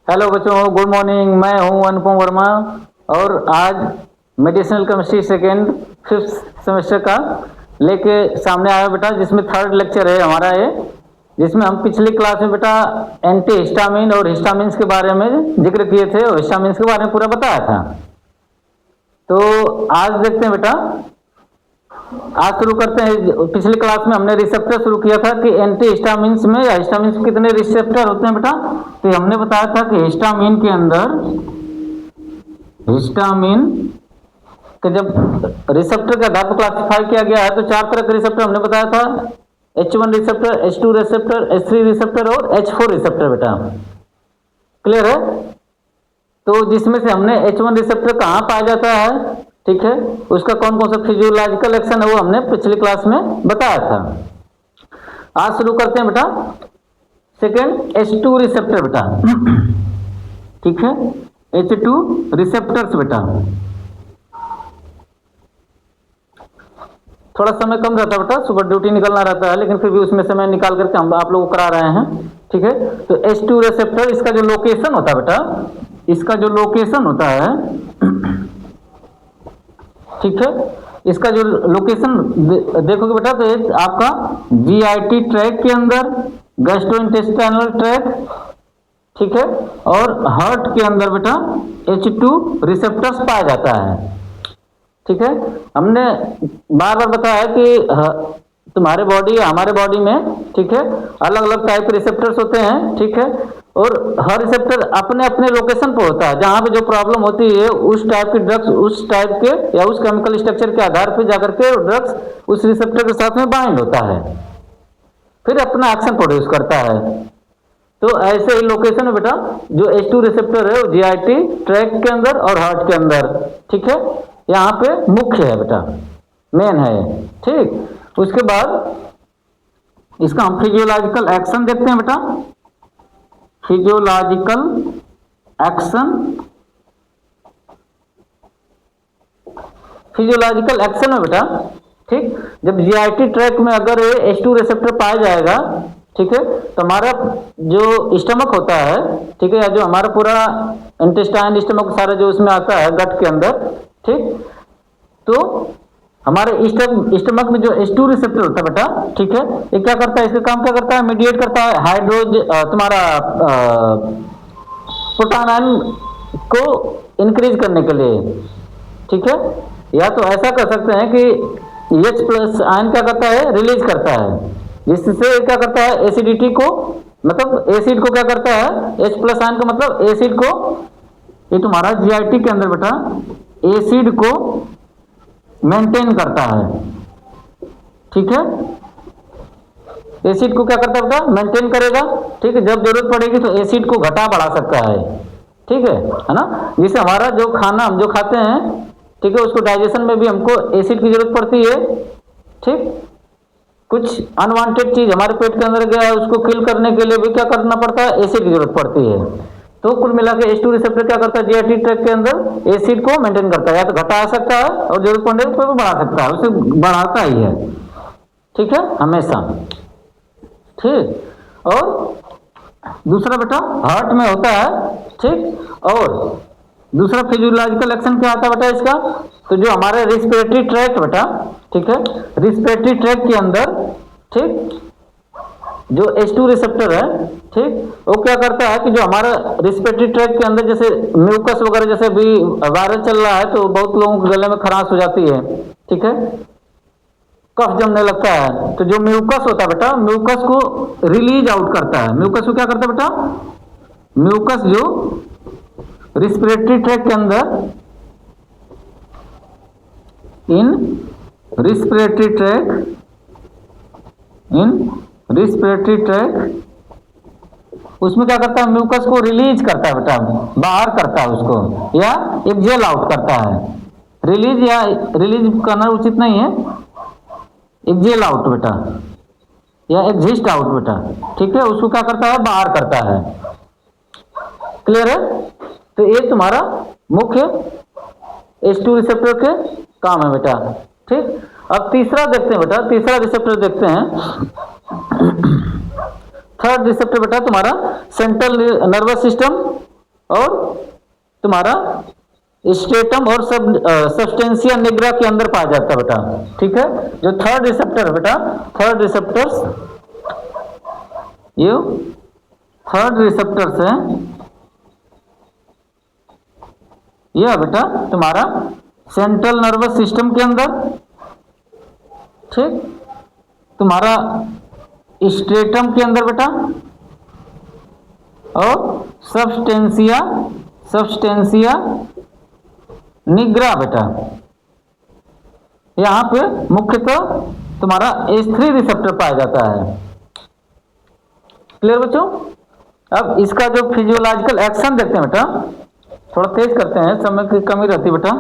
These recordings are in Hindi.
हेलो बच्चों, गुड मॉर्निंग। मैं हूं अनुपम वर्मा और आज medicinal chemistry second fifth semester का लेके सामने आया बेटा, जिसमें थर्ड लेक्चर है हमारा ये, जिसमें हम पिछली क्लास में बेटा एंटी हिस्टामिन और हिस्टामिन्स के बारे में जिक्र किए थे और हिस्टामिन्स के बारे में पूरा बताया था। तो आज देखते हैं बेटा, आज शुरू करते हैं। पिछली क्लास में हमने रिसेप्टर शुरू किया था कि एंटी हिस्टामिन्स में या हिस्टामिन्स कितने रिसेप्टर होते हैं बेटा। तो हमने बताया था कि हिस्टामिन के अंदर, हिस्टामिन के जब रिसेप्टर के आधार पर क्लासिफाई किया गया है तो चार तरह के रिसेप्टर हमने बताया था। H1 receptor, H2 receptor, H3 receptor और H4 रिसेप्टर बेटा। क्लियर है? तो जिसमें से हमने H1 रिसेप्टर कहाँ पाया जाता है, ठीक है, उसका कौन कौन सा फिजियोलॉजिकल एक्शन है वो हमने पिछली क्लास में बताया था। आज शुरू करते हैं बेटा सेकेंड H2 रिसेप्टर बेटा। ठीक है, H2 रिसेप्टर्स बेटा। थोड़ा समय कम रहता है बेटा, सुबह ड्यूटी निकलना रहता है, लेकिन फिर भी उसमें समय निकाल करके हम आप लोगों को करा रहे हैं। ठीक है, तो H2 रिसेप्टर, इसका जो लोकेशन होता है बेटा, इसका जो लोकेशन होता है, ठीक है, इसका जो लोकेशन देखोगे बेटा तो ये आपका GIT ट्रैक के अंदर, गैस्ट्रोइंटेस्टाइनल ट्रैक, ठीक है, और हार्ट के अंदर बेटा H2 रिसेप्टर्स पाया जाता है। ठीक है, हमने बार बार बताया कि तुम्हारे बॉडी या हमारे बॉडी में, ठीक है, अलग अलग टाइप के रिसेप्टर्स होते हैं। ठीक है, और हर रिसेप्टर अपने अपने लोकेशन पर होता है, जहां पे जो प्रॉब्लम होती है उस टाइप के ड्रग्स, उस टाइप के या उस केमिकल स्ट्रक्चर के आधार पर जाकर के ड्रग्स उस रिसेप्टर के साथ में बाइंड होता है, फिर अपना एक्शन प्रोड्यूस करता है। तो ऐसे ही लोकेशन है बेटा, जो H2 रिसेप्टर है वो GIT ट्रैक के अंदर और हार्ट के अंदर, ठीक है, यहाँ पे मुख्य है बेटा, मेन है। ठीक, उसके बाद इसका हम फिजियोलॉजिकल एक्शन देखते हैं बेटा। फिजियोलॉजिकल एक्शन, फिजियोलॉजिकल एक्शन है बेटा, ठीक, जब GIT ट्रैक में अगर H2 रिसेप्टर पाया जाएगा, ठीक है, तो हमारा जो स्टमक होता है, ठीक है, या जो हमारा पूरा इंटेस्टाइन, स्टमक सारा जो उसमें आता है गट के अंदर, ठीक, तो हमारे स्टमक में जो H2 रिसेप्टर होता है बेटा, ठीक है, ये क्या करता है, इसका काम क्या करता है, मीडिएट करता है तुम्हारा प्रोटॉन आयन को इंक्रीज करने के लिए। ठीक है, या तो ऐसा कर सकते हैं कि H+ आयन क्या करता है, रिलीज करता है, जिससे क्या करता है, एसिडिटी को, मतलब एसिड को क्या करता है, H+ आयन का मतलब एसिड को, ये तुम्हारा GIT के अंदर बेटा एसिड को मेंटेन करता है। ठीक है, एसिड को क्या करता है बेटा, मेंटेन करेगा। ठीक है, जब जरूरत पड़ेगी तो एसिड को घटा बढ़ा सकता है। ठीक है ना, जिससे हमारा जो खाना हम जो खाते हैं, ठीक है, उसको डाइजेशन में भी हमको एसिड की जरूरत पड़ती है। ठीक, कुछ अनवांटेड चीज हमारे पेट के अंदर गया है, उसको किल करने के लिए भी क्या करना पड़ता है, एसिड की जरूरत पड़ती है। तो कुल मिला के H2 रिसेप्टर क्या करता है, GIT ट्रैक के अंदर एसिड को मेंटेन करता है, या तो घटा सकता है और जरूरत पड़ने पर भी बढ़ा सकता है, उसे बढ़ाता ही है। ठीक है, हमेशा। ठीक, और दूसरा बेटा हार्ट में होता है। ठीक, और दूसरा फिजियोलॉजिकल एक्शन क्या आता है बेटा इसका, तो जो हमारे रिस्पिरेटरी ट्रैक्ट बेटा, ठीक है, रिस्पिरेटरी ट्रैक्ट के अंदर, ठीक, जो H2 रिसेप्टर है, ठीक, वो क्या करता है कि जो हमारा रिस्पिरेटरी ट्रैक्ट के अंदर जैसे म्यूकस वगैरह, जैसे भी वायरल चल रहा है तो बहुत लोगों के गले में खराश हो जाती है, ठीक है, कफ जमने लगता है, तो जो म्यूकस होता है बेटा, म्यूकस को रिलीज आउट करता है। म्यूकस को क्या करता है बेटा, म्यूकस जो रिस्पिरेटरी ट्रैक्ट के अंदर, इन रिस्पिरेटरी ट्रैक, इन रिस्पिरेटरी ट्रैक, उसमें क्या करता है, म्यूकस को रिलीज करता है बेटा, बाहर करता है उसको, या एक्सेल आउट करता है। रिलीज या रिलीज करना उचित नहीं है, एक्सेल आउट बेटा, या एग्जिस्ट आउट बेटा। ठीक है, उसको क्या करता है, बाहर करता है। क्लियर है? तो ये तुम्हारा मुख्य H2 रिसेप्टर के काम है बेटा। ठीक, अब तीसरा देखते हैं बेटा, तीसरा रिसेप्टर देखते हैं। थर्ड रिसेप्टर बेटा तुम्हारा सेंट्रल नर्वस सिस्टम और तुम्हारा स्ट्रेटम और सब्सटेंसिया निग्रा के अंदर पाया जाता है बेटा। ठीक है, जो थर्ड रिसेप्टर है बेटा, थर्ड रिसेप्टर्स, ये थर्ड रिसेप्टर्स है, यह बेटा तुम्हारा सेंट्रल नर्वस सिस्टम के अंदर, ठीक, तुम्हारा स्ट्रेटम के अंदर बेटा, और सब्सटेंसिया निग्रा बेटा, यहां पे मुख्यतः तुम्हारा H3 रिसेप्टर पाया जाता है। क्लियर बच्चों? अब इसका जो फिजियोलॉजिकल एक्शन देखते हैं बेटा, थोड़ा तेज करते हैं, समय की कमी रहती है बेटा।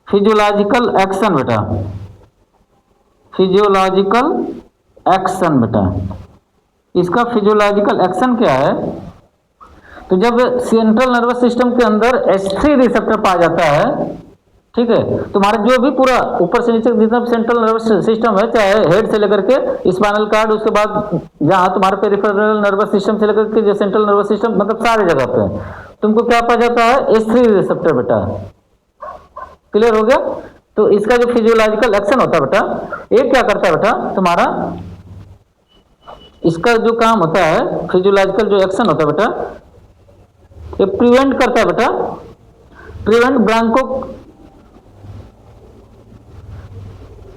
फिजियोलॉजिकल एक्शन बेटा, फिजियोलॉजिकल एक्शन बेटा, इसका फिजियोलॉजिकल एक्शन क्या है? तो जब सेंट्रल नर्वस सिस्टम के अंदर H3 रिसेप्टर पाया जाता है, ठीक है, तुम्हारा जो भी पूरा ऊपर से नीचे जितना सेंट्रल नर्वस सिस्टम है, चाहे हेड से लेकर के स्पाइनल कार्ड, उसके बाद जहां तुम्हारे पेरिफेरल नर्वस सिस्टम से लेकर के जो सेंट्रल नर्वस सिस्टम, मतलब सारे जगह पे तुमको क्या पाया जाता है? H3 रिसेप्टर बेटा। क्लियर हो गया? तो इसका जो फिजियोलॉजिकल एक्शन होता है बेटा, ये क्या करता है बेटा तुम्हारा, इसका जो काम होता है, फिजियोलॉजिकल जो एक्शन होता है बेटा, ये प्रिवेंट करता है बेटा, प्रिवेंट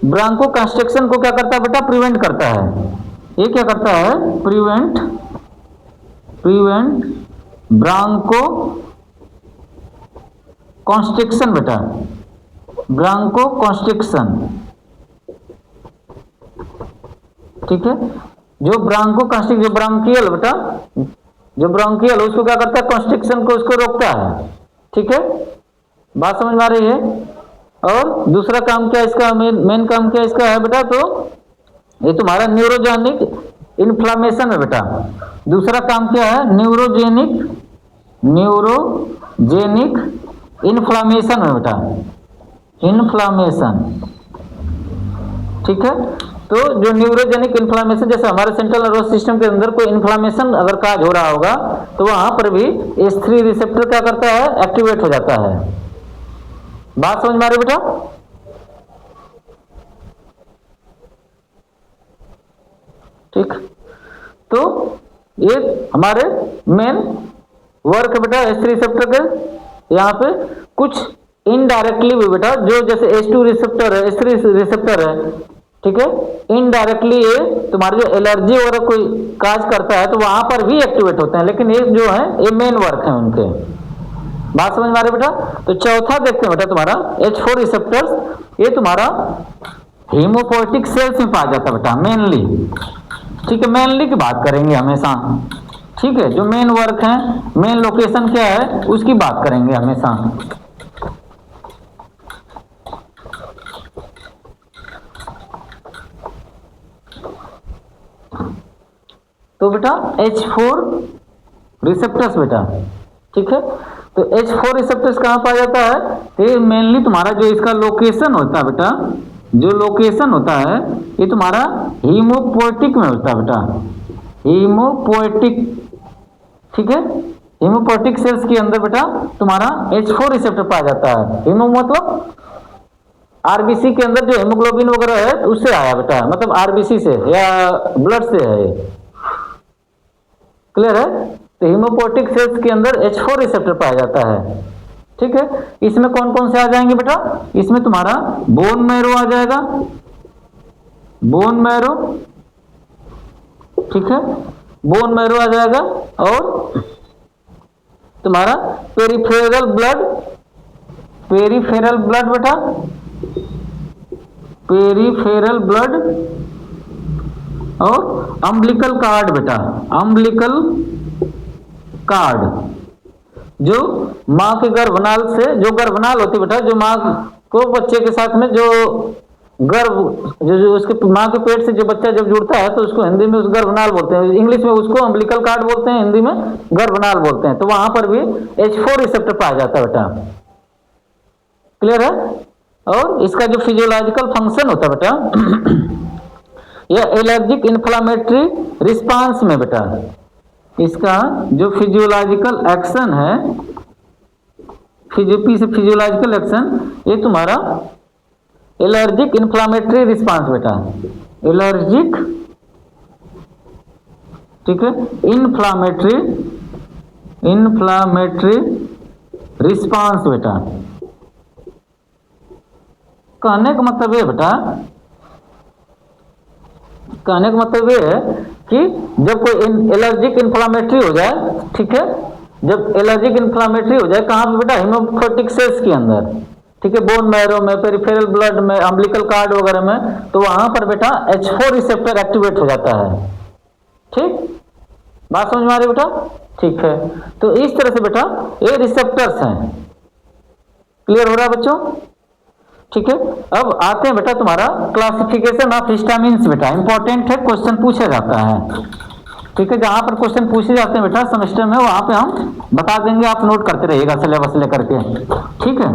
ब्रांको कंस्ट्रक्शन को क्या करता है बेटा? प्रिवेंट करता है। ये क्या करता है? प्रिवेंट ब्रांको कॉन्स्ट्रिक्शन बेटा, ब्रांको कॉन्स्ट्रिक्शन। ठीक है, जो ब्रांको कॉन्स्ट्रिक्शन, जो ब्रांकियल बेटा, जो ब्रांकियल उसको क्या करता है? कॉन्स्ट्रिक्शन को उसको रोकता है। ठीक है, बात समझ में आ रही है? और दूसरा काम क्या इसका, मेन काम क्या इसका है बेटा? तो ये तुम्हारा न्यूरोजेनिक इन्फ्लामेशन है बेटा। दूसरा काम क्या है? न्यूरोजेनिक इन्फ्लामेशन है बेटा, इन्फ्लामेशन। ठीक है, तो जो न्यूरोजेनिक इन्फ्लामेशन, जैसे हमारे सेंट्रल नर्वस सिस्टम के अंदर कोई इन्फ्लामेशन अगर काज हो रहा होगा, तो वहां पर भी H3 रिसेप्टर क्या करता है? एक्टिवेट हो जाता है। बात समझ में आ रही बेटा? ठीक, तो ये हमारे मेन वर्क है बेटा H3 रिसेप्टर के। यहाँ पे कुछ इनडायरेक्टली भी बेटा, जो जैसे H2 रिसेप्टर है, H3 रिसेप्टर है, ठीक है, इनडायरेक्टली ये तुम्हारी जो एलर्जी वगैरह कोई काज करता है, तो वहां पर भी एक्टिवेट होते हैं, लेकिन ये जो है ये मेन वर्क है उनके। बात समझ में आ रही बेटा? तो चौथा देखते हैं बेटा तुम्हारा H4 रिसेप्टर्स, ये तुम्हारा हीमोपोएटिक सेल्स में पाया जाता है बेटा मेनली। ठीक है, मेनली की बात करेंगे हमेशा। ठीक है, जो मेन वर्क है, मेन लोकेशन क्या है, उसकी बात करेंगे हमेशा। तो बेटा H4 रिसेप्टर्स बेटा, ठीक है, तो H4 रिसेप्टर्स कहाँ पाया जाता है? ये मेनली तुम्हारा जो इसका लोकेशन होता है बेटा, जो लोकेशन होता है ये तुम्हारा हीमोपोएटिक में होता है बेटा, हीमोपोएटिक। ठीक है, हीमोपोएटिक सेल्स के अंदर बेटा तुम्हारा H4 रिसेप्टर पाया जाता है। हीमो मतलब आरबीसी के अंदर जो हेमोग्लोबिन वगैरह है उससे आया बेटा, मतलब आरबीसी से या ब्लड से है। क्लियर है? तो हीमोपोएटिक सेल्स के अंदर H4 रिसेप्टर पाया जाता है। ठीक है, इसमें कौन कौन से आ जाएंगे बेटा? इसमें तुम्हारा बोन मैरो आ जाएगा, बोन मैरो। ठीक है, बोन मैरो आ जाएगा, और तुम्हारा पेरिफेरल ब्लड बेटा, पेरिफेरल ब्लड, और अम्बिलिकल कार्ड बेटा, अम्बिलिकल कार्ड, जो माँ के गर्भनाल से, जो गर्भनाल होती है बेटा, जो माँ को बच्चे के साथ में जो गर्भ, जो उसके माँ के पेट से जो बच्चा जब जुड़ता है, तो उसको हिंदी में उस गर्भनाल बोलते हैं, इंग्लिश में उसको अम्बिलिकल कार्ड बोलते हैं, हिंदी में गर्भनाल बोलते हैं। तो वहां पर भी H4 रिसेप्टर पाया जाता है बेटा। क्लियर है? और इसका जो फिजियोलॉजिकल फंक्शन होता है बेटा, यह एलर्जिक इन्फ्लामेटरी रिस्पांस में बेटा, इसका जो फिजियोलॉजिकल एक्शन है, पी से फिजियोलॉजिकल एक्शन, ये तुम्हारा एलर्जिक इन्फ्लामेटरी रिस्पांस बेटा, एलर्जिक, ठीक है, इन्फ्लामेटरी रिस्पांस बेटा। कहने का मतलब ये बेटा, कहने का मतलब ये है कि जब कोई एलर्जिक इन्फ्लामेटरी हो जाए, ठीक है, जब एलर्जिक इन्फ्लामेटरी हो जाए, कहाँ पे बेटा, हेमोफोटिक सेल्स के अंदर, ठीक है, बोन मैरो में, पेरिफेरल ब्लड में, अम्बिलिकल कार्ड वगैरह में, तो वहां पर बेटा H4 रिसेप्टर एक्टिवेट हो जाता है। ठीक, बात समझ में आ रही बेटा? ठीक है, तो इस तरह से बेटा ये रिसेप्टर्स हैं। क्लियर हो रहा है बच्चों? ठीक है, अब आते हैं बेटा तुम्हारा क्लासिफिकेशन ऑफ हिस्टामिन्स बेटा, इंपॉर्टेंट है, क्वेश्चन पूछा जाता है। ठीक है, जहां पर क्वेश्चन पूछे जाते हैं बेटा सेमेस्टर में, वहां पे हम बता देंगे, आप नोट करते रहिएगा सिलेबस लेकर के। ठीक है,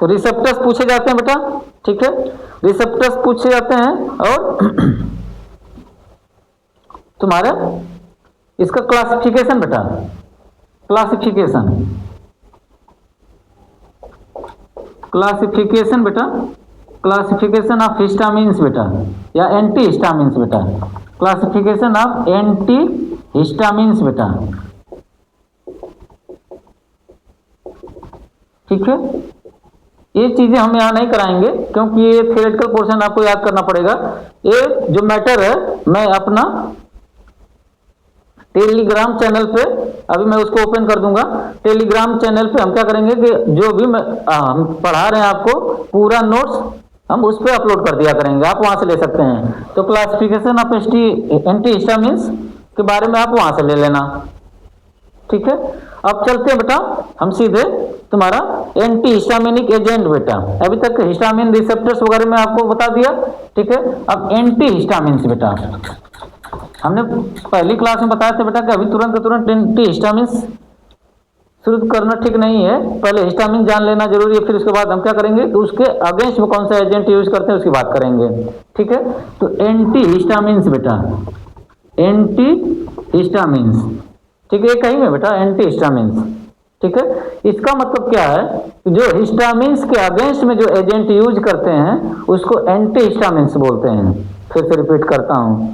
तो रिसेप्टर्स पूछे जाते हैं बेटा, ठीक है, रिसेप्टर्स पूछे जाते हैं, और तुम्हारे इसका क्लासिफिकेशन बेटा, क्लासिफिकेशन बेटा, क्लासिफिकेशन ऑफ हिस्टामिन्स बेटा, या एंटी हिस्टामिन्स बेटा, क्लासिफिकेशन ऑफ एंटी हिस्टामिन्स बेटा। ठीक है, ये चीजें हम यहाँ नहीं कराएंगे क्योंकि ये थियोरेटिकल पोर्शन आपको याद करना पड़ेगा। ये जो मैटर है मैं अपना टेलीग्राम चैनल पे, अभी मैं उसको ओपन कर दूंगा, टेलीग्राम चैनल पे हम क्या करेंगे कि जो भी हम पढ़ा रहे हैं आपको पूरा नोट्स हम उस पर अपलोड कर दिया करेंगे, आप वहां से ले सकते हैं। तो क्लासिफिकेशन ऑफ एंटी हिस्टामिन्स के बारे में आप वहां से ले लेना। ठीक है, अब चलते हैं बेटा हम सीधे तुम्हारा एंटी हिस्टामिनिक एजेंट बेटा। अभी तक हिस्टामिन रिसेप्टर्स वगैरह में आपको बता दिया। ठीक है, अब एंटी हिस्टामिन्स बेटा, हमने पहली क्लास में बताया था बेटा कि अभी तुरंत एंटी हिस्टामिन्स शुरू करना ठीक नहीं है, पहले हिस्टामिन जान लेना जरूरी है, फिर उसके बाद हम क्या करेंगे तो उसके अगेंस्ट में कौन सा एजेंट यूज करते हैं उसकी बात करेंगे। ठीक है, तो एंटी हिस्टामिन्स बेटा, एंटी हिस्टामिन्स, ठीक है, ये कहीं बेटा एंटी हिस्टामिन्स। ठीक है, इसका मतलब क्या है कि जो हिस्टामिन्स के अगेंस्ट में जो एजेंट यूज करते हैं उसको एंटी हिस्टामिन्स बोलते हैं। फिर से रिपीट करता हूं,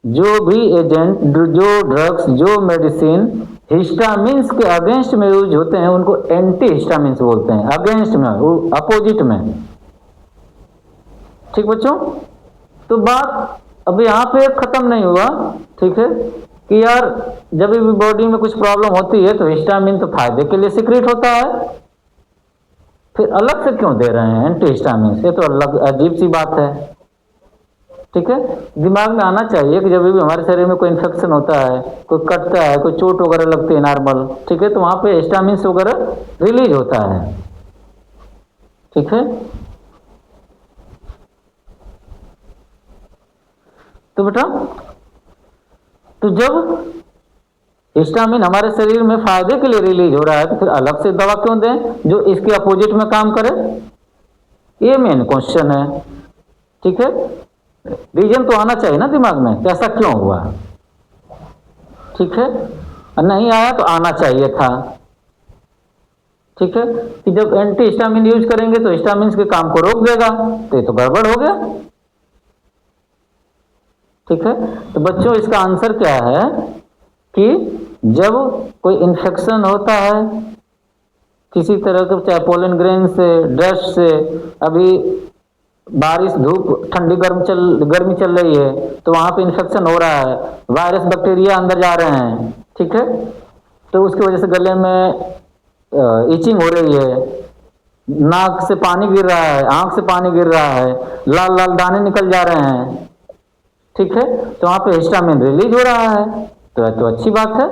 जो भी एजेंट, जो ड्रग्स, जो मेडिसिन हिस्टामिन्स के अगेंस्ट में यूज होते हैं उनको एंटी हिस्टामिन्स बोलते हैं, अगेंस्ट में, अपोजिट में। ठीक बच्चों, तो बात अब यहाँ पे खत्म नहीं हुआ। ठीक है, कि यार जब भी बॉडी में कुछ प्रॉब्लम होती है तो हिस्टामिन तो फायदे के लिए सीक्रेट होता है, फिर अलग से क्यों दे रहे हैं एंटी हिस्टामिन? ये तो अलग अजीब सी बात है। ठीक है, दिमाग में आना चाहिए कि जब भी हमारे शरीर में कोई इन्फेक्शन होता है, कोई कटता है, कोई चोट वगैरह लगती है नॉर्मल, ठीक है, तो वहां पे हिस्टामिन वगैरह रिलीज होता है। ठीक है, तो बेटा तो जब हिस्टामिन हमारे शरीर में फायदे के लिए रिलीज हो रहा है तो फिर अलग से दवा क्यों दें जो इसके अपोजिट में काम करे? ये मेन क्वेश्चन है। ठीक है, रीजन तो आना चाहिए ना दिमाग में, कैसा क्यों हुआ? ठीक है, नहीं आया तो आना चाहिए था। ठीक है, कि जब एंटी हिस्टामिन यूज करेंगे तो हिस्टामिन के काम को रोक देगा, तो ये तो गड़बड़ हो गया। ठीक है, तो बच्चों इसका आंसर क्या है कि जब कोई इन्फेक्शन होता है किसी तरह के, चाहे पोलन ग्रेन से, डस्ट से, अभी बारिश, धूप, ठंडी गर्मी चल रही है तो वहां पे इन्फेक्शन हो रहा है, वायरस बैक्टीरिया अंदर जा रहे हैं। ठीक है, तो उसकी वजह से गले में इचिंग हो रही है, नाक से पानी गिर रहा है, आंख से पानी गिर रहा है, लाल लाल दाने निकल जा रहे हैं। ठीक है, तो वहां पे हिस्टामिन रिलीज हो रहा है, तो अच्छी बात है।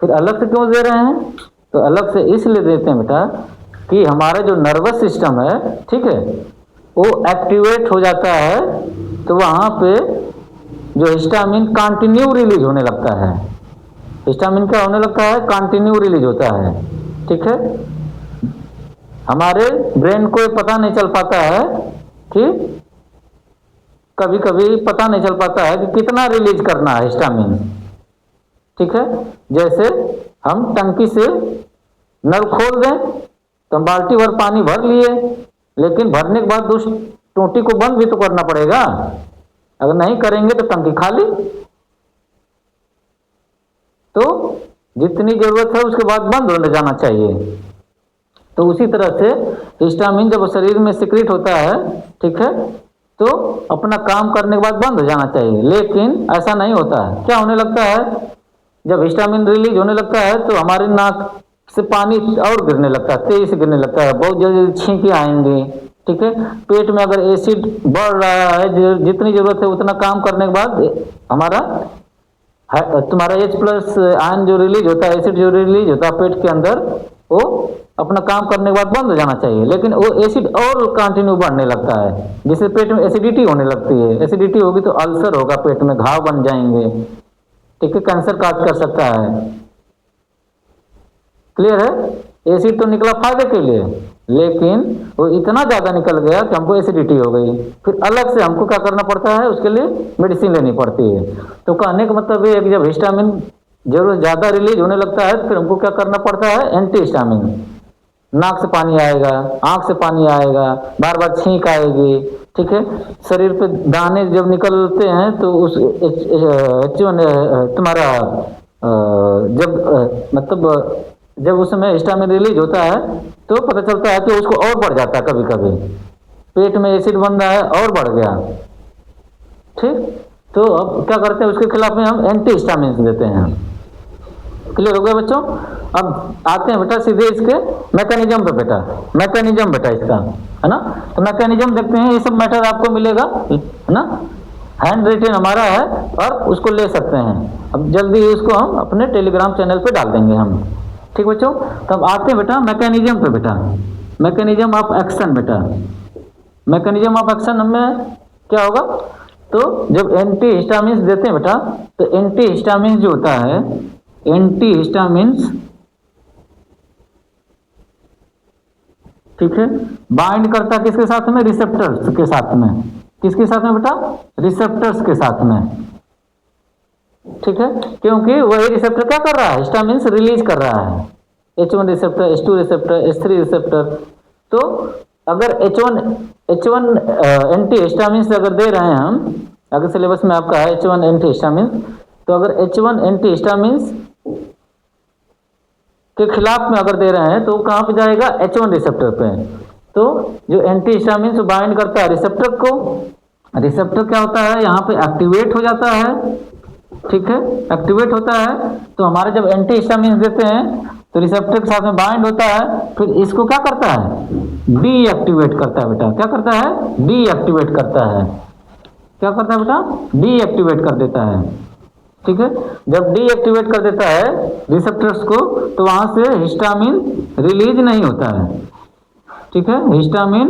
फिर अलग से क्यों दे रहे हैं? तो अलग से इसलिए देते हैं बेटा कि हमारा जो नर्वस सिस्टम है, ठीक है, वो एक्टिवेट हो जाता है, तो वहां पे जो हिस्टामिन कंटिन्यू रिलीज होने लगता है। हिस्टामिन क्या होने लगता है? कंटिन्यू रिलीज होता है। ठीक है, हमारे ब्रेन को ये पता नहीं चल पाता है कि कभी कभी पता नहीं चल पाता है कि कितना रिलीज करना है हिस्टामिन। ठीक है, जैसे हम टंकी से नल खोल दें तो हम बाल्टी भर पानी भर लिए, लेकिन भरने के बाद उस टोटी को बंद भी तो करना पड़ेगा। अगर नहीं करेंगे तो टंकी खाली। तो जितनी जरूरत है उसके बाद बंद होने जाना चाहिए। तो उसी तरह से हिस्टामिन जब शरीर में सिक्रीट होता है, ठीक है, तो अपना काम करने के बाद बंद हो जाना चाहिए, लेकिन ऐसा नहीं होता है। क्या होने लगता है, जब हिस्टामिन रिलीज होने लगता है तो हमारी नाक से पानी और गिरने लगता है, तेजी से गिरने लगता है, बहुत जल्दी छींके आएंगे। ठीक है, पेट में अगर एसिड बढ़ रहा है, जितनी जरूरत है उतना काम करने के बाद हमारा तुम्हारा H+ आयन जो रिलीज होता है, एसिड जो रिलीज होता है पेट के अंदर, वो अपना काम करने के बाद बंद हो जाना चाहिए, लेकिन वो एसिड और कंटिन्यू बढ़ने लगता है, जिससे पेट में एसिडिटी होने लगती है। एसिडिटी होगी तो अल्सर होगा, पेट में घाव बन जाएंगे। ठीक है, कैंसर काज कर सकता है। क्लियर है, एसिड तो निकला फायदे के लिए, लेकिन वो इतना ज़्यादा निकल गया कि हमको एसिडिटी हो गई, फिर अलग से हमको क्या करना पड़ता है, उसके लिए मेडिसिन लेनी पड़ती है। तो कहने का मतलब ये है कि जब हिस्टामिन जरूर ज़्यादा रिलीज होने लगता है तो फिर हमको क्या करना पड़ता है, एंटी हिस्टामिन। नाक से पानी आएगा, आँख से पानी आएगा, बार बार छींक आएगी। ठीक है, शरीर पे दाने जब निकलते हैं तो उस तुम्हारा मतलब जब उसमें हिस्टामिन रिलीज होता है तो पता चलता है कि उसको और बढ़ जाता है। कभी कभी पेट में एसिड बन रहा है और बढ़ गया। ठीक, तो अब क्या करते हैं, उसके खिलाफ में हम एंटी हिस्टामिन देते हैं। क्लियर हो गया बच्चों? अब आते हैं बेटा सीधे इसके मैकेनिज्म पे। मैकेनिज्म बेटा इसका है ना, तो मैकेनिज्म देखते हैं। ये सब मैटर आपको मिलेगा है ना, हैंड रिटन हमारा है और उसको ले सकते हैं। अब जल्दी उसको हम अपने टेलीग्राम चैनल पे डाल देंगे हम। ठीक बच्चों, तब आते हैं बेटा मैकेनिज्म पे। बेटा मैकेनिज्म ऑफ एक्शन, बेटा मैकेनिज्म ऑफ एक्शन में क्या होगा, तो जब एंटी हिस्टामिन देते हैं बेटा, तो एंटी हिस्टामिन जो होता है, एंटी हिस्टामिन, ठीक है, बाइंड करता किसके साथ में, रिसेप्टर्स के साथ में। किसके साथ में बेटा, रिसेप्टर्स के साथ में। ठीक है, क्योंकि वही रिसेप्टर क्या कर रहा है, हिस्टामिन रिलीज कर रहा है। H1 receptor, H2 receptor, H3 receptor. तो अगर H1 एंटी हिस्टामिन अगर दे रहे हैं हम, अगर सिलेबस में आपका है H1 एंटी हिस्टामिन, तो अगर H1 एंटी हिस्टामिन के खिलाफ में अगर दे रहे हैं तो कहाँ पे जाएगा, H1 रिसेप्टर पे। तो जो एंटी हिस्टामिन बाइंड करता है रिसेप्टर को, रिसेप्टर क्या होता है, यहाँ पे एक्टिवेट हो जाता है। ठीक है, एक्टिवेट होता है तो हमारे जब एंटी हिस्टामिन देते हैं तो रिसेप्टर के साथ में बाइंड होता है, फिर इसको क्या करता है, डीएक्टिवेट करता है। बेटा क्या करता है, डीएक्टिवेट करता है। क्या करता है बेटा, डीएक्टिवेट कर देता है। ठीक है, जब डीएक्टिवेट कर देता है रिसेप्टर्स को, तो वहां से हिस्टामिन रिलीज नहीं होता है। ठीक है, हिस्टामिन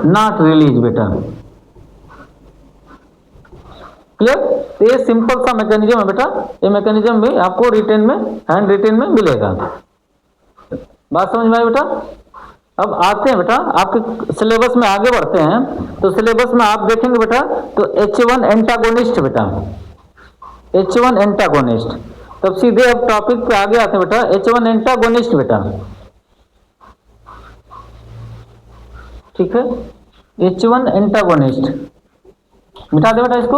नॉट रिलीज बेटा। क्लियर? तो ये सिंपल सा मैकेनिज्म है बेटा। ये मैकेनिज्म भी आपको रिटेन में, हैंड रिटेन में मिलेगा। बात समझ में आई बेटा? अब आते हैं बेटा आपके सिलेबस में, आगे बढ़ते हैं। तो सिलेबस में आप देखेंगे बेटा, तो H1 एंटागोनिस्ट बेटा, H1 एंटागोनिस्ट। तब सीधे अब टॉपिक पे आगे आते हैं बेटा, H1 एंटागोनिस्ट बेटा। ठीक है, H1 एंटागोनिस्ट मिटा दे बेटा इसको।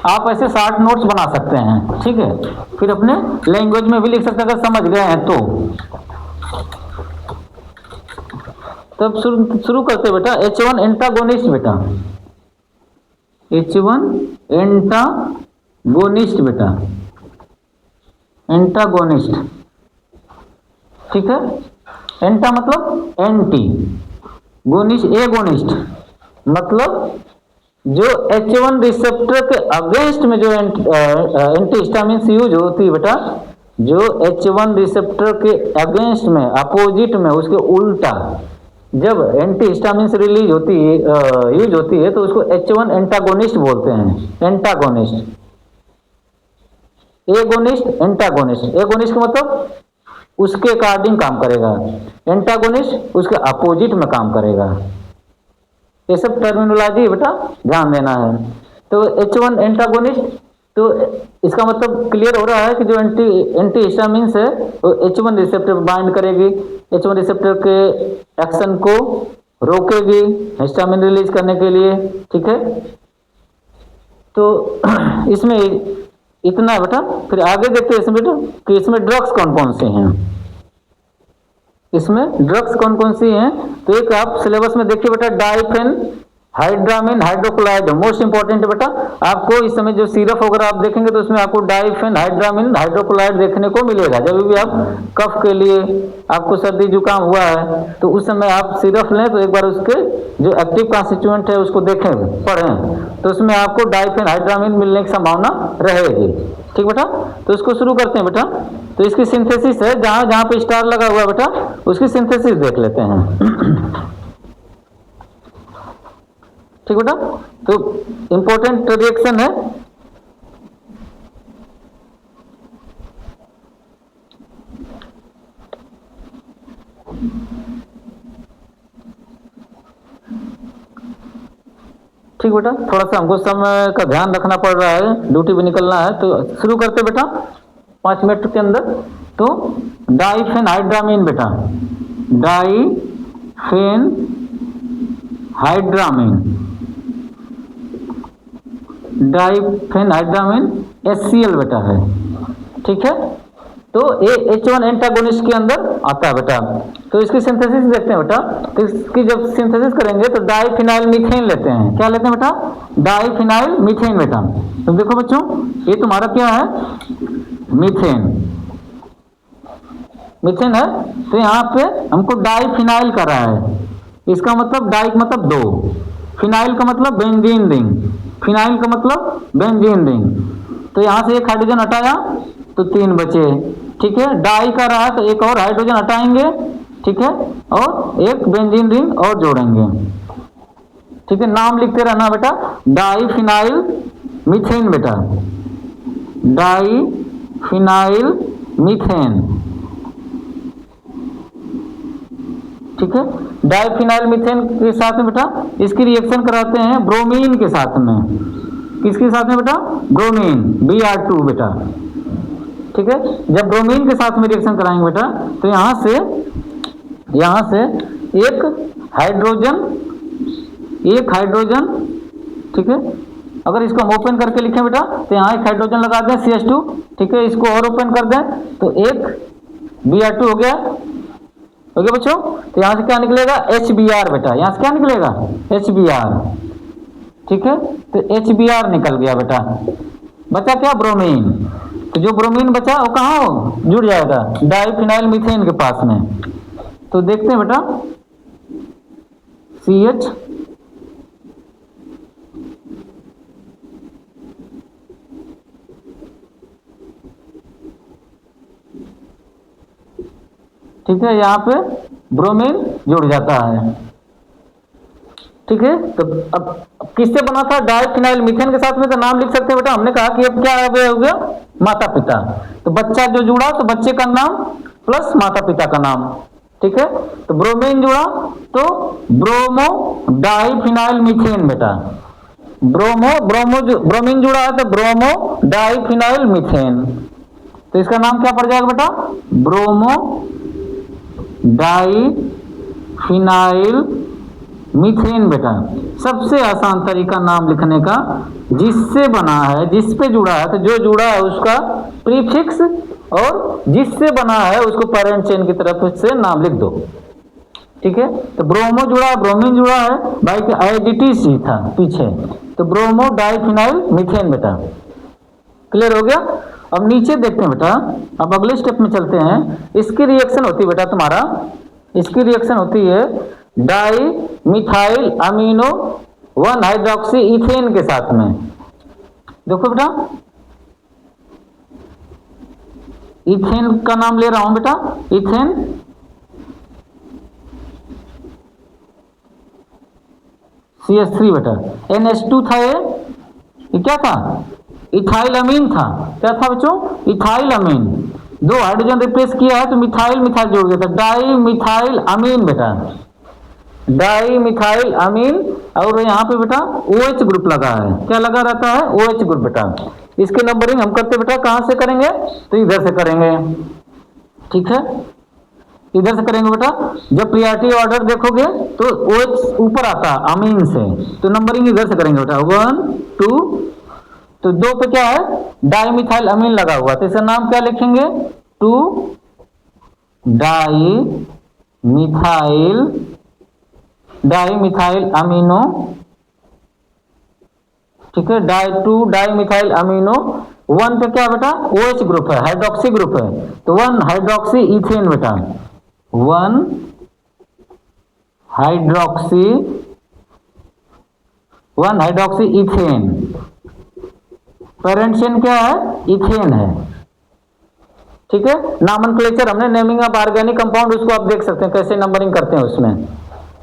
आप ऐसे शार्ट नोट्स बना सकते हैं। ठीक है, फिर अपने लैंग्वेज में भी लिख सकते हैं अगर समझ गए हैं तो। तब शुरू करते बेटा, H1 एंटागोनिस्ट बेटा, H1 एंटागोनिस्ट बेटा, एंटागोनिस्ट। ठीक है, एंटा मतलब एंटी, गोनिस्ट एगोनिस्ट मतलब जो H1 रिसेप्टर के अगेंस्ट में जो एंटी हिस्टामिन यूज होती है बेटा, जो H1 रिसेप्टर के अगेंस्ट में, अपोजिट में, उसके उल्टा जब एंटी हिस्टामिन रिलीज होती है, यूज होती है, तो उसको H1 एंटागोनिस्ट बोलते हैं। Antagonist, agonist, antagonist. एगोनिस्ट का मतलब उसके अकॉर्डिंग काम करेगा, एंटागोनिस्ट उसके अपोजिट में काम करेगा। ये सब टर्मिनोलॉजी बेटा ध्यान देना है। तो H1 एंटागोनिस्ट, तो इसका मतलब क्लियर हो रहा है कि जो एंटी हिस्टामिन्स है वो H1 रिसेप्टर बाइंड करेगी, H1 रिसेप्टर के एक्शन को रोकेगी हिस्टामिन रिलीज करने के लिए, ठीक है। तो इसमें इतना है बेटा। फिर आगे देखते हैं इसमें बेटा कि इसमें ड्रग्स कौन कौन से हैं। इसमें ड्रग्स कौन कौन सी हैं, तो एक आप सिलेबस में देखिए बेटा, डाइफेन हाइड्रामिन हाइड्रोक्लोराइड, मोस्ट इंपॉर्टेंट है बेटा। आपको इस समय जो सिरप वगैरह आप देखेंगे तो उसमें आपको डाइफेन हाइड्रामिन हाइड्रोक्लोराइड देखने को मिलेगा। जब भी आप कफ के लिए आपको सर्दी जुकाम हुआ है तो उस समय आप सिरप लें तो एक बार उसके जो एक्टिव कॉन्स्टिट्यूएंट है उसको देखें, पढ़ें, तो उसमें आपको डाइफेन हाइड्रामिन मिलने की संभावना रहेगी, ठीक बेटा। तो इसको शुरू करते हैं बेटा। तो इसकी सिंथेसिस है, जहां जहां पे स्टार लगा हुआ है बेटा उसकी सिंथेसिस देख लेते हैं, ठीक बेटा। तो इंपॉर्टेंट रिएक्शन है, ठीक बेटा। थोड़ा सा हमको समय का ध्यान रखना पड़ रहा है, ड्यूटी भी निकलना है। तो शुरू करते बेटा 5 मिनट के अंदर। तो डाइफेन हाइड्रामिन बेटा, डाइफेन हाइड्रामिन, डाइफेन हाइड्रामिन HCl बेटा है, ठीक है। तो ये H1 एंटागोनिस्ट के अंदर आता है बेटा। तो इसकी सिंथेसिस देखते हैं बेटा। तो इसकी जब सिंथेसिस करेंगे तो डाइफिनाइल मीथेन लेते हैं। क्या लेते हैं बेटा? डाइफिनाइल मीथेन बेटा। तो देखो बच्चों, ये तुम्हारा क्या है? मीथेन, मीथेन है। तो यहाँ पे हमको डाइफिनाइल कर रहा है। इसका मतलब डाइ का मतलब दो, फिनाइल का मतलब बेंजीन रिंग, फिनाइल का मतलब बेंजीन रिंग। तो यहाँ से एक हाइड्रोजन हटाया तो 3 बचे, ठीक है। डाई कर रहा है तो एक और हाइड्रोजन हटाएंगे, ठीक है, और एक बेंजीन रिंग और जोड़ेंगे, ठीक है। नाम लिखते रहना बेटा, डाइफिनाइल मीथेन बेटा, डाइफिनाइल मीथेन, ठीक है। डाइफिनाइल मीथेन के साथ में बेटा इसकी रिएक्शन कराते हैं ब्रोमीन के साथ में। किसके साथ में बेटा? ब्रोमीन, Br2 बेटा, ठीक है। जब ब्रोमीन के साथ में रिएक्शन कराएंगे बेटा तो यहां से एक हाइड्रोजन, ठीक है। अगर इसको हम ओपन करके लिखें बेटा तो यहाँ एक हाइड्रोजन लगा दें CH2, ठीक है। इसको और ओपन कर दें तो एक Br2 हो गया, ओके बच्चों। तो यहाँ से क्या निकलेगा? HBr बेटा। यहाँ से क्या निकलेगा? HBr, ठीक है। तो HBr निकल गया बेटा। बचा क्या? ब्रोमीन। तो जो ब्रोमीन बचा वो कहाँ जुड़ जाएगा? डाइफिनाइल मीथेन के पास में। तो देखते हैं बेटा, CH, ठीक है, यहाँ पे ब्रोमीन जुड़ जाता है, ठीक है। तो अब किससे बना था? डाइफिनाइल मीथेन के साथ में। तो नाम लिख सकते हैं बेटा। हमने कहा कि अब क्या हो गया? माता पिता। तो बच्चा जो जुड़ा तो बच्चे का नाम प्लस माता पिता का नाम, ठीक है। तो ब्रोमीन जुड़ा तो ब्रोमो डाइफिनाइल मीथेन बेटा, ब्रोमीन जुड़ा है तो ब्रोमो डाइफिनाइल मीथेन। तो इसका नाम क्या पड़ जाएगा बेटा? ब्रोमो डाइफिनाइल मीथेन बेटा। सबसे आसान तरीका नाम लिखने का, जिससे बना है, जिस पे जुड़ा है, तो जो जुड़ा है उसका प्रीफिक्स और जिससे बना है उसको पेरेंट चेन की तरफ से नाम लिख दो, ठीक है। तो ब्रोमो जुड़ा है, ब्रोमीन जुड़ा है, भाई के आइडेंटिटी ही था पीछे, तो ब्रोमो डाइफिनाइल मीथेन बेटा। क्लियर हो गया? अब नीचे देखते हैं बेटा। अब अगले स्टेप में चलते हैं। इसकी रिएक्शन होती है बेटा तुम्हारा, इसकी रिएक्शन होती है di methyl amino 1 hydroxy ethane के साथ में। देखो बेटा, इथेन का नाम ले रहा हूं बेटा, इथेन, CH3 बेटा। NH2 था, ये क्या था? इथाइल अमीन था। क्या था बच्चों? इथाइल अमीन। 2 हाइड्रोजन रिप्लेस किया है तो मिथाइल जोड़ गया था, डाई मिथाइल अमीन बेटा, डाई मिथाइल अमीन और यहाँ पे बेटा OH ग्रुप लगा है, क्या लगा रहता है? OH ग्रुप बेटा। इसकी नंबरिंग हम करते बेटा कहाँ से करेंगे? तो इधर से करेंगे, ठीक है, इधर से करेंगे बेटा। जब प्रायोरिटी ऑर्डर देखोगे तो OH ऊपर आता है अमीन से, तो नंबरिंग इधर से करेंगे बेटा, 1 2, तो 2 पे क्या है? डाइमिथाइल अमीन लगा हुआ, तो इसका नाम क्या लिखेंगे? 2 डाइमिथाइल अमीनो, ठीक है, 2 डाइमिथाइल अमीनो। 1 पे क्या बेटा? OH ग्रुप है, हाइड्रोक्सी ग्रुप है, तो 1 हाइड्रोक्सी इथेन बेटा, 1 हाइड्रोक्सी इथेन। पेरेंट चेन क्या है? इथेन है, ठीक है। नामनक्लेचर हमने नेमिंग ऑफ ऑर्गेनिक कंपाउंड, उसको आप देख सकते हैं कैसे नंबरिंग करते हैं उसमें,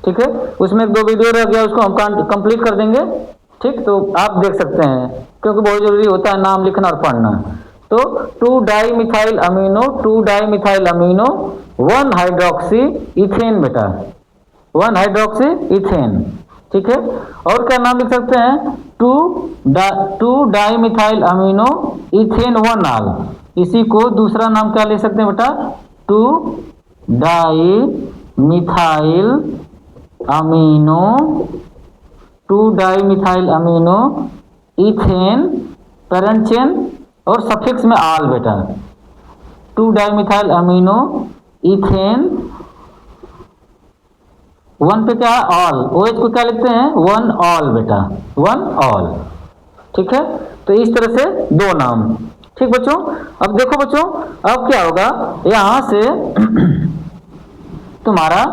ठीक है। उसमें 2 वीडियो रह गया, उसको हम कंप्लीट कर देंगे, ठीक, तो आप देख सकते हैं क्योंकि बहुत जरूरी होता है नाम लिखना और पढ़ना। तो 2 dimethyl amino, 2 dimethyl amino, 1 hydroxy ethane बेटा, 1 हाइड्रोक्सी इथेन, ठीक है। और क्या नाम लिख सकते हैं? 2 डाइमिथाइल अमीनो इथेन 1 आल, इसी को दूसरा नाम क्या ले सकते हैं बेटा? 2 dimethyl amino, 2 dimethyl amino ethane, parent chain और सफिक्स में आल बेटा, 2 डाइमिथाइल अमीनो इथेन, 1 पे क्या है? ऑल, OH को क्या लिखते हैं? 1 ऑल बेटा, 1 ऑल, ठीक है। तो इस तरह से 2 नाम, ठीक बच्चों। अब देखो बच्चों, अब क्या होगा, यहां से तुम्हारा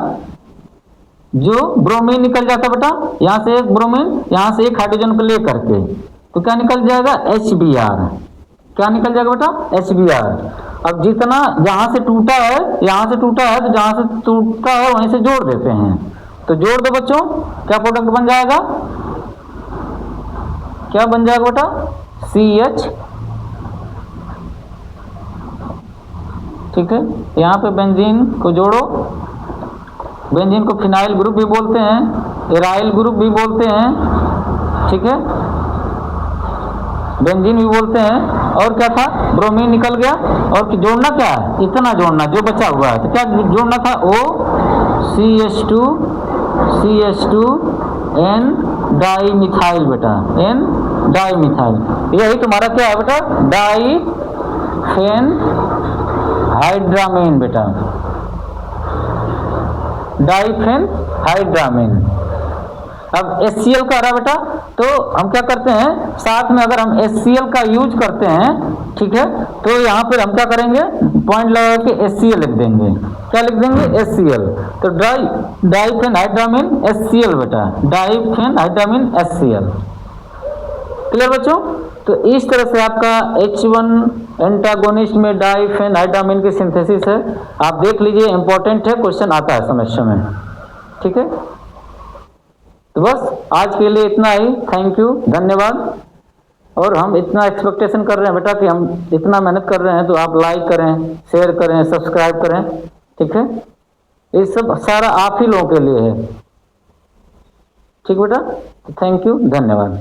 जो ब्रोमीन निकल जाता बेटा, यहां से एक ब्रोमीन, यहां से एक हाइड्रोजन को लेकर के, तो क्या निकल जाएगा? HBr, क्या निकल जाएगा बेटा? HBr। अब जितना जहां से टूटा है, यहां से टूटा है, तो जहां से टूटा है वहीं से जोड़ देते हैं, तो जोड़ दो बच्चों, क्या प्रोडक्ट बन जाएगा? क्या बन जाएगा बेटा? CH, ठीक है। यहाँ पे बेंजीन को जोड़ो, बेंजीन को फिनाइल ग्रुप भी बोलते हैं, एराइल ग्रुप भी बोलते हैं, ठीक है, बेंजीन भी बोलते हैं। और क्या था? ब्रोमीन निकल गया, और जोड़ना क्या है? इतना जोड़ना जो बचा हुआ है, तो क्या जोड़ना था? CH2 N डाइमिथाइल बेटा, N डाइमिथाइल, यही तुम्हारा क्या है बेटा? डाइफेन हाइड्रामीन बेटा, डाइफेन हाइड्रामीन। अब HCl का आ रहा बेटा, तो हम क्या करते हैं, साथ में अगर हम HCl का यूज करते हैं, ठीक है, तो यहाँ पर हम क्या करेंगे? पॉइंट लगा के HCl लिख देंगे, क्या लिख देंगे? HCl, तो डाइफेन हाइड्रामीन HCl बेटा, डाइफेन हाइड्रामीन HCl, क्लियर बच्चों। तो इस तरह से आपका H1 एंटागोनिस्ट में डाइफेन हाइड्रामीन की सिंथेसिस है, आप देख लीजिए, इंपॉर्टेंट है, क्वेश्चन आता है समस्या में, ठीक है। तो बस आज के लिए इतना ही, थैंक यू, धन्यवाद। और हम इतना एक्सपेक्टेशन कर रहे हैं बेटा कि हम इतना मेहनत कर रहे हैं, तो आप लाइक करें, शेयर करें, सब्सक्राइब करें, ठीक है। ये सब सारा आप ही लोगों के लिए है, ठीक बेटा। थैंक यू, धन्यवाद।